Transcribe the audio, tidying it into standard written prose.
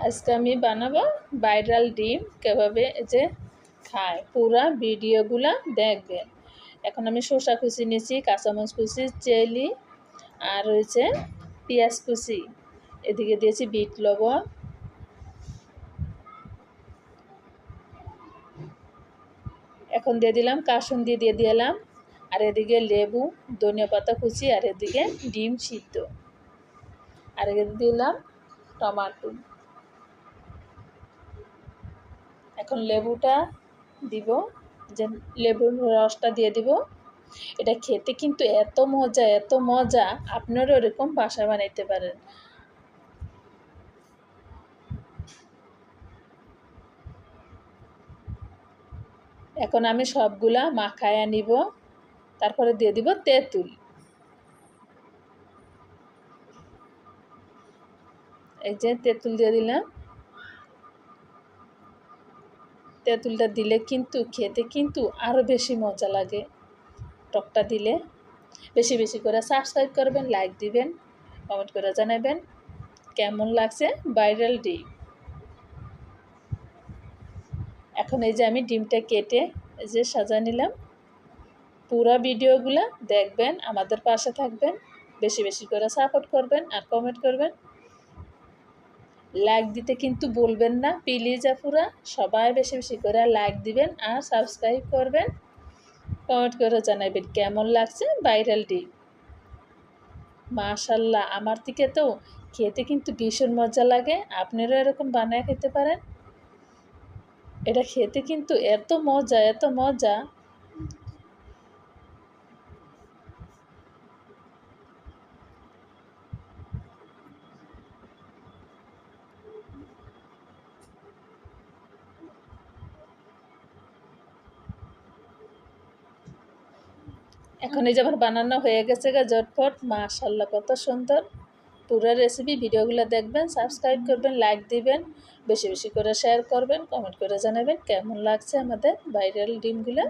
আজকে আমি বানাবো ভাইরাল ডিম কিভাবে যে খায় পুরা ভিডিওগুলা দেখবেন। এখন আমি শসা কুচি নিয়েছি, কাঁচামরিচ কুচি, চিলি আর রয়েছে পেঁয়াজ কুচি, এদিকে দিয়েছি বিট লবণ, এখন দিয়ে দিলাম কাসুন্দি দিয়ে দিলাম, আর এদিকে লেবু, ধনিয়া পাতা কুচি, আর এদিকে ডিম সিদ্ধ, আর এদিকে দিলাম টমাটো। এখন লেবুটা দিব, যে লেবুর রসটা দিয়ে দিব। এটা খেতে কিন্তু এত মজা, এত মজা, আপনারা এরকম বাসায় বানাইতে পারেন। এখন আমি সবগুলা মাখায়া নিব, তারপরে দিয়ে দিব তেঁতুল। এই যে তেঁতুল দিয়ে দিলাম। তেঁতুলটা দিলে কিন্তু খেতে কিন্তু আরও বেশি মজা লাগে। টকটা দিলে বেশি বেশি করে সাবস্ক্রাইব করবেন, লাইক দিবেন, কমেন্ট করে জানাবেন কেমন লাগছে ভাইরাল ডিম। এখন এই যে আমি ডিমটা কেটে এই যে সাজা নিলাম। পুরো ভিডিওগুলো দেখবেন, আমাদের পাশে থাকবেন, বেশি বেশি করে সাপোর্ট করবেন আর কমেন্ট করবেন। লাইক দিতে কিন্তু বলবেন না প্লিজ আপুরা, সবাই বেশি বেশি করে লাইক দিবেন আর সাবস্ক্রাইব করবেন, কমেন্ট করে জানাবেন কেমন লাগছে ভাইরাল ডিম। মাশাল্লাহ, আমার থেকে তো খেতে কিন্তু ভীষণ মজা লাগে, আপনারাও এরকম বানায় খেতে পারেন। এটা খেতে কিন্তু এত মজা, এত মজা। এখন এই যে আমার বানানো হয়ে গেছে গা ঝটপট, মাশাল্লাহ কত সুন্দর। পুরো রেসিপি ভিডিওগুলো দেখবেন, সাবস্ক্রাইব করবেন, লাইক দিবেন, বেশি বেশি করে শেয়ার করবেন, কমেন্ট করে জানাবেন কেমন লাগছে আমাদের ভাইরাল ডিমগুলো।